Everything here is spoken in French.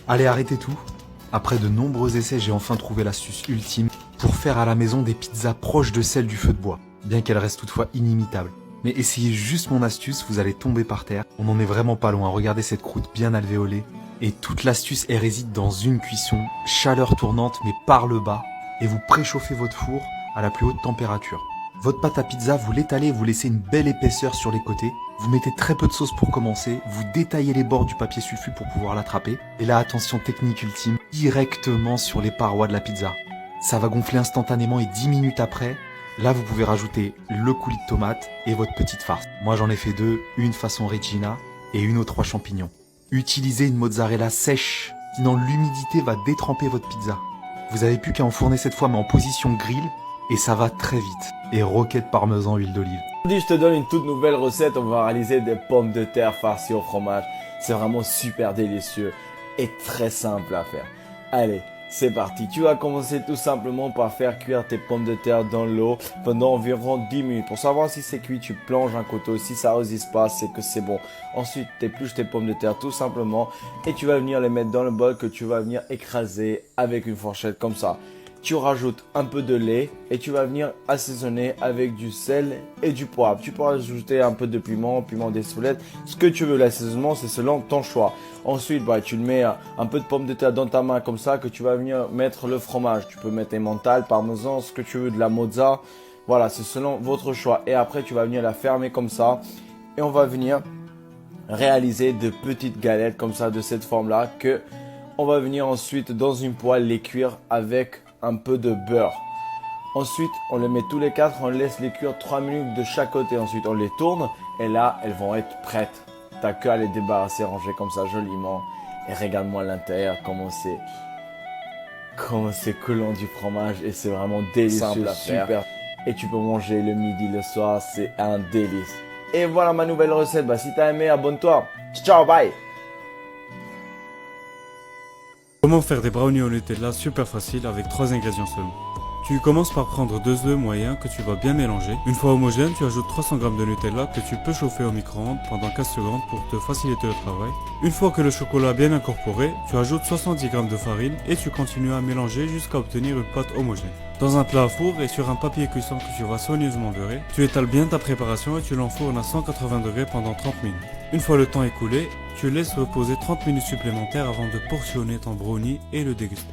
Allez, arrêtez tout. Après de nombreux essais, j'ai enfin trouvé l'astuce ultime pour faire à la maison des pizzas proches de celles du feu de bois, bien qu'elles restent toutefois inimitables. Mais essayez juste mon astuce, vous allez tomber par terre. On n'en est vraiment pas loin, regardez cette croûte bien alvéolée. Et toute l'astuce, elle réside dans une cuisson, chaleur tournante mais par le bas, et vous préchauffez votre four à la plus haute température. Votre pâte à pizza, vous l'étalez et vous laissez une belle épaisseur sur les côtés. Vous mettez très peu de sauce pour commencer, vous détaillez les bords du papier sulfu pour pouvoir l'attraper. Et là, attention technique ultime, directement sur les parois de la pizza. Ça va gonfler instantanément et 10 minutes après, là vous pouvez rajouter le coulis de tomate et votre petite farce. Moi j'en ai fait deux, une façon Regina et une aux 3 champignons. Utilisez une mozzarella sèche, sinon l'humidité va détremper votre pizza. Vous avez plus qu'à enfourner cette fois mais en position grill et ça va très vite. Et roquette parmesan huile d'olive. Aujourd'hui, je te donne une toute nouvelle recette. On va réaliser des pommes de terre farcies au fromage. C'est vraiment super délicieux et très simple à faire. Allez, c'est parti. Tu vas commencer tout simplement par faire cuire tes pommes de terre dans l'eau pendant environ 10 minutes. Pour savoir si c'est cuit, tu plonges un couteau. Si ça résiste pas, c'est que c'est bon. Ensuite, tu épluches tes pommes de terre tout simplement et tu vas venir les mettre dans le bol que tu vas venir écraser avec une fourchette comme ça. Tu rajoutes un peu de lait et tu vas venir assaisonner avec du sel et du poivre. Tu peux rajouter un peu de piment des soulettes, ce que tu veux. L'assaisonnement, c'est selon ton choix. Ensuite, tu le mets un peu de pommes de terre dans ta main comme ça que tu vas venir mettre le fromage. Tu peux mettre emmental, parmesan, ce que tu veux, de la mozza. Voilà, c'est selon votre choix. Et après, tu vas venir la fermer comme ça et on va venir réaliser de petites galettes comme ça de cette forme-là que on va venir ensuite dans une poêle les cuire avec un peu de beurre. Ensuite, on les met tous les 4, on laisse les cuire 3 minutes de chaque côté. Ensuite, on les tourne et là, elles vont être prêtes. T'as qu'à les débarrasser, ranger comme ça joliment. Et regarde-moi l'intérieur, comment c'est collant du fromage et c'est vraiment délicieux, Simple à super. faire. Et tu peux manger le midi, le soir, c'est un délice. Et voilà ma nouvelle recette. Si t'as aimé, abonne-toi. Ciao, bye. Comment faire des brownies au Nutella super facile avec 3 ingrédients seulement. Tu commences par prendre 2 œufs moyens que tu vas bien mélanger. Une fois homogène, tu ajoutes 300 g de Nutella que tu peux chauffer au micro-ondes pendant 15 secondes pour te faciliter le travail. Une fois que le chocolat est bien incorporé, tu ajoutes 70 g de farine et tu continues à mélanger jusqu'à obtenir une pâte homogène. Dans un plat à four et sur un papier cuisson que tu vas soigneusement beurrer, tu étales bien ta préparation et tu l'enfournes à 180 degrés pendant 30 minutes. Une fois le temps écoulé, tu laisses reposer 30 minutes supplémentaires avant de portionner ton brownie et le déguster.